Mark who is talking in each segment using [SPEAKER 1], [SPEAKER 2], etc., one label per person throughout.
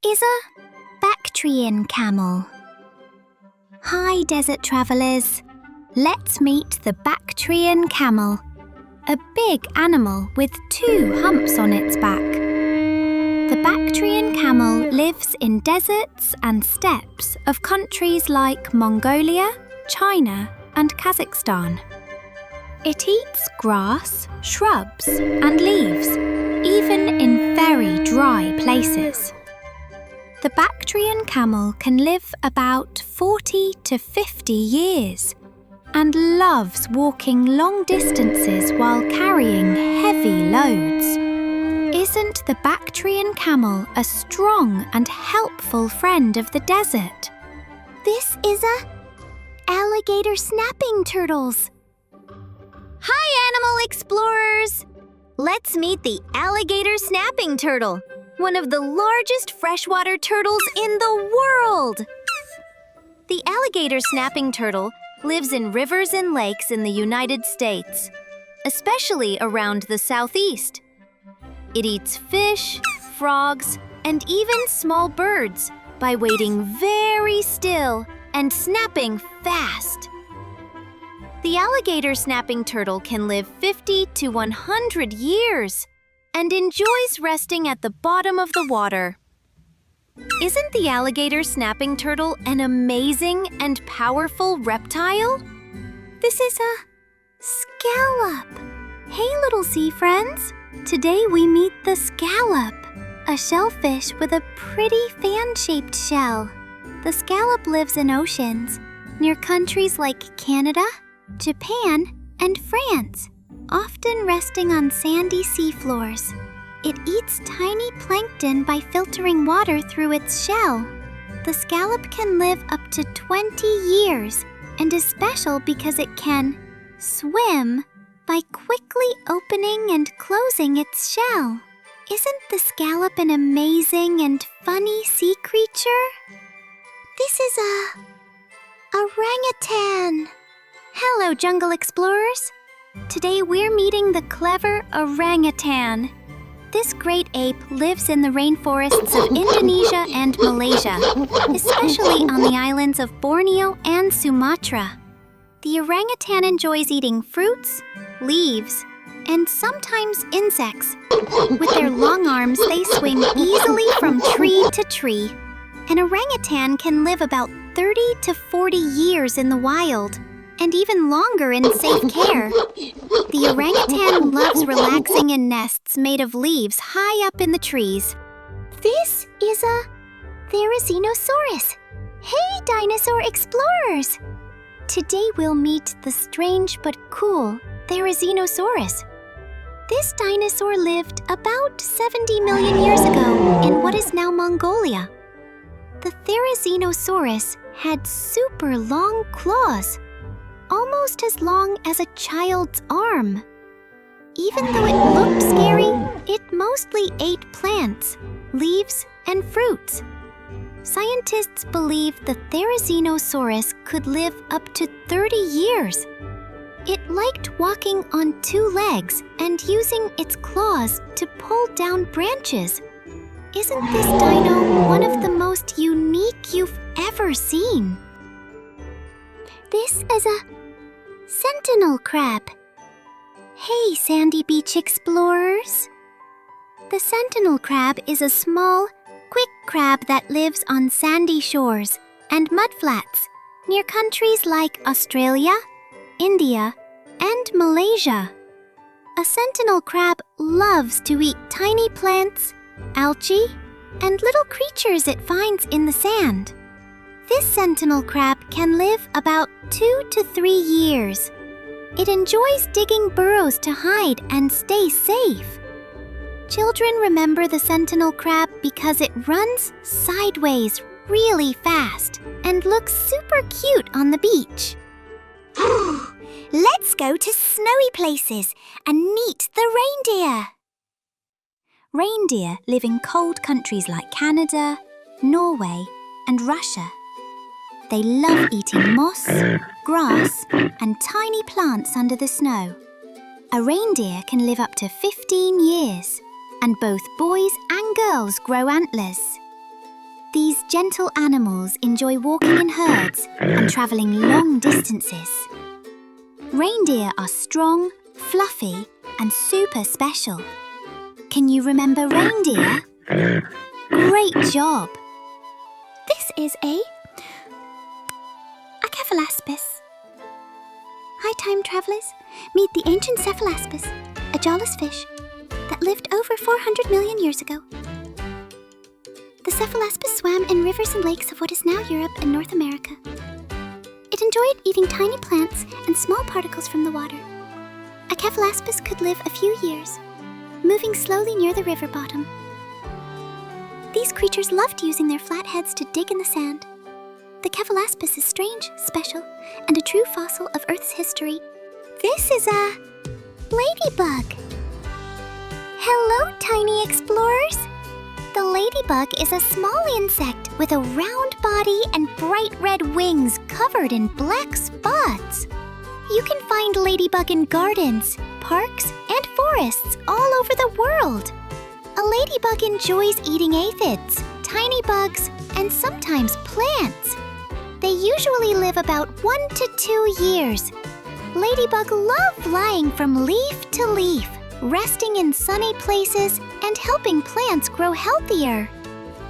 [SPEAKER 1] is a Bactrian camel. Hi, desert travelers. Let's meet the Bactrian camel, a big animal with 2 humps on its back. The Bactrian camel lives in deserts and steppes of countries like Mongolia, China, and Kazakhstan. It eats grass, shrubs, and leaves, even in very dry places. The Bactrian camel can live about 40 to 50 years and loves walking long distances while carrying heavy loads. Isn't the Bactrian camel a strong and helpful friend of the desert?
[SPEAKER 2] This is a alligator snapping turtles. Hi, animal explorers! Let's meet the alligator snapping turtle, one of the largest freshwater turtles in the world. The alligator snapping turtle lives in rivers and lakes in the United States, especially around the southeast. It eats fish, frogs, and even small birds by waiting very still and snapping fast. The alligator snapping turtle can live 50 to 100 years and enjoys resting at the bottom of the water. Isn't the alligator snapping turtle an amazing and powerful reptile?
[SPEAKER 1] This is a scallop. Hey, little sea friends. Today we meet the scallop, a shellfish with a pretty fan-shaped shell. The scallop lives in oceans, near countries like Canada, Japan, and France, often resting on sandy seafloors. It eats tiny plankton by filtering water through its shell. The scallop can live up to 20 years and is special because it can swim by quickly opening and closing its shell. Isn't the scallop an amazing and funny sea creature?
[SPEAKER 2] This is a orangutan.
[SPEAKER 1] Hello, jungle explorers. Today we're meeting the clever orangutan. This great ape lives in the rainforests of Indonesia and Malaysia, especially on the islands of Borneo and Sumatra. The orangutan enjoys eating fruits, leaves, and sometimes insects. With their long arms, they swing easily from tree to tree. An orangutan can live about 30 to 40 years in the wild, and even longer in safe care. The orangutan loves relaxing in nests made of leaves high up in the trees.
[SPEAKER 2] This is a Therizinosaurus. Hey, dinosaur explorers!
[SPEAKER 1] Today we'll meet the strange but cool Therizinosaurus. This dinosaur lived about 70 million years ago in what is now Mongolia. The Therizinosaurus had super long claws, almost as long as a child's arm. Even though it looked scary, it mostly ate plants, leaves, and fruits. Scientists believe the Therizinosaurus could live up to 30 years. It liked walking on 2 legs and using its claws to pull down branches. Isn't this dino one of the most unique you've ever seen?
[SPEAKER 2] This is a sentinel crab.
[SPEAKER 1] Hey, sandy beach explorers! The sentinel crab is a small, quick crab that lives on sandy shores and mudflats near countries like Australia, India, and Malaysia. A sentinel crab loves to eat tiny plants, algae, and little creatures it finds in the sand. This sentinel crab can live about 2 to 3 years. It enjoys digging burrows to hide and stay safe. Children remember the sentinel crab because it runs sideways really fast and looks super cute on the beach.
[SPEAKER 2] Let's go to snowy places and meet the reindeer.
[SPEAKER 1] Reindeer live in cold countries like Canada, Norway, and Russia. They love eating moss, grass, and tiny plants under the snow. A reindeer can live up to 15 years, and both boys and girls grow antlers. gentle animals enjoy walking in herds and traveling long distances. Reindeer are strong, fluffy, and super special. Can you remember reindeer? Great job! This is a cephalaspis. Hi, time travelers. Meet the ancient cephalaspis, a jawless fish that lived over 400 million years ago. The cephalaspis swam in rivers and lakes of what is now Europe and North America. It enjoyed eating tiny plants and small particles from the water. A cephalaspis could live a few years, moving slowly near the river bottom. These creatures loved using their flat heads to dig in the sand. The cephalaspis is strange, special, and a true fossil of Earth's history.
[SPEAKER 2] This is a ladybug. Hello, tiny explorers. The ladybug is a small insect with a round body and bright red wings covered in black spots. You can find ladybug in gardens, parks, and forests all over the world. A ladybug enjoys eating aphids, tiny bugs, and sometimes plants. They usually live about 1 to 2 years. Ladybug love flying from leaf to leaf, resting in sunny places and helping plants grow healthier.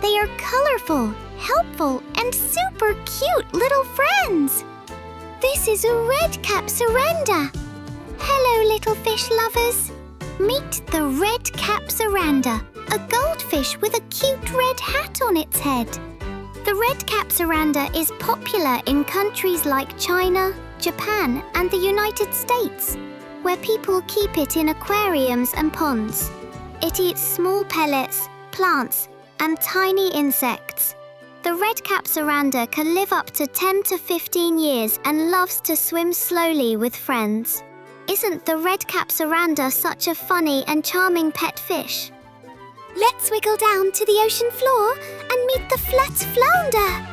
[SPEAKER 2] They are colorful, helpful, and super cute little friends. This is a red-cap surrender. Hello, little fish lovers. Meet the red-cap surrender, a goldfish with a cute red hat on its head. The red-cap surrender is popular in countries like China, Japan, and the United States, where people keep it in aquariums and ponds. It eats small pellets, plants, and tiny insects. The red-cap surrender can live up to 10 to 15 years and loves to swim slowly with friends. Isn't the red-cap surrender such a funny and charming pet fish? Let's wiggle down to the ocean floor and meet the flat flounder.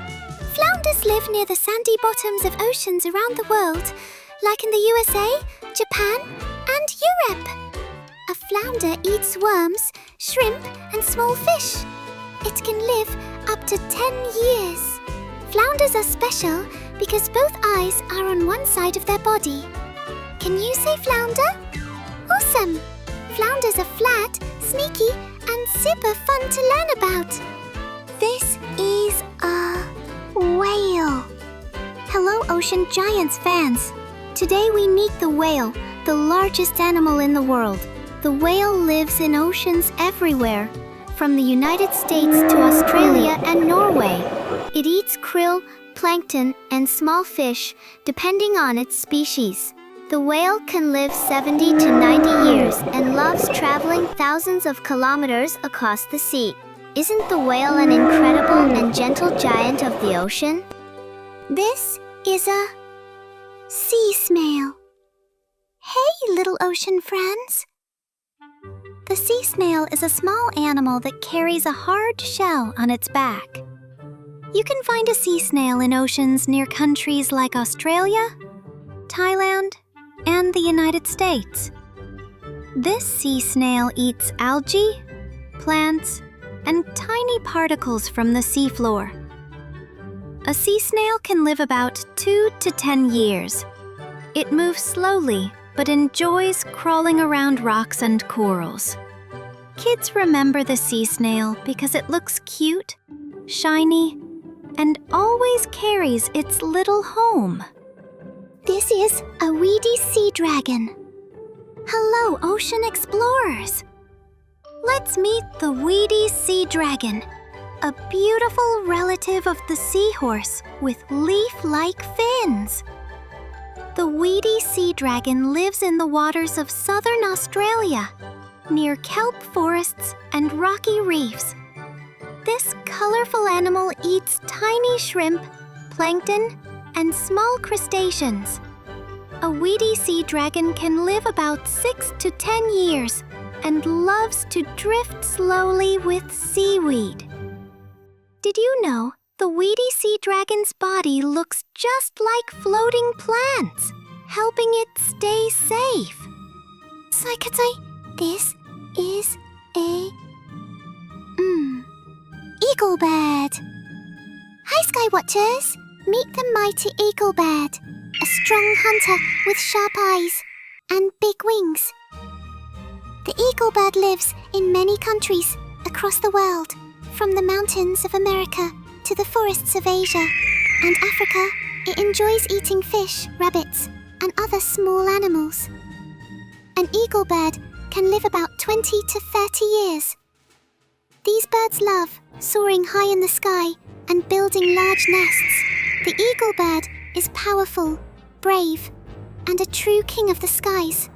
[SPEAKER 2] Flounders live near the sandy bottoms of oceans around the world, like in the USA, Japan, and Europe. A flounder eats worms, shrimp, and small fish. It can live up to 10 years. Flounders are special because both eyes are on one side of their body. Can you say flounder? Awesome! Flounders are flat, sneaky, and super fun to learn about. This is a whale. Hello, Ocean Giants fans. Today we meet the whale, the largest animal in the world. The whale lives in oceans everywhere, from the United States to Australia and Norway. It eats krill, plankton, and small fish, depending on its species. The whale can live 70 to 90 years and loves traveling thousands of kilometers across the sea. Isn't the whale an incredible and gentle giant of the ocean? This is a sea snail. Hey, little ocean friends. The sea snail is a small animal that carries a hard shell on its back. You can find a sea snail in oceans near countries like Australia, Thailand, and the United States. This sea snail eats algae, plants, and tiny particles from the seafloor. A sea snail can live about 2 to 10 years. It moves slowly, but enjoys crawling around rocks and corals. Kids remember the sea snail because it looks cute, shiny, and always carries its little home. This is a weedy sea dragon. Hello, ocean explorers. Let's meet the weedy sea dragon, a beautiful relative of the seahorse with leaf-like fins. The weedy sea dragon lives in the waters of southern Australia, near kelp forests and rocky reefs. This colorful animal eats tiny shrimp, plankton, and small crustaceans. A weedy sea dragon can live about 6 to 10 years and loves to drift slowly with seaweed. Did you know the weedy sea dragon's body looks just like floating plants, helping it stay safe? So I could say, this is a eagle bird. Hi, Skywatchers! Meet the mighty eaglebird, a strong hunter with sharp eyes and big wings. The eaglebird lives in many countries across the world, from the mountains of America to the forests of Asia and Africa. It enjoys eating fish, rabbits, and other small animals. An eaglebird can live about 20 to 30 years. These birds love soaring high in the sky and building large nests. The eaglebird is powerful, brave, and a true king of the skies.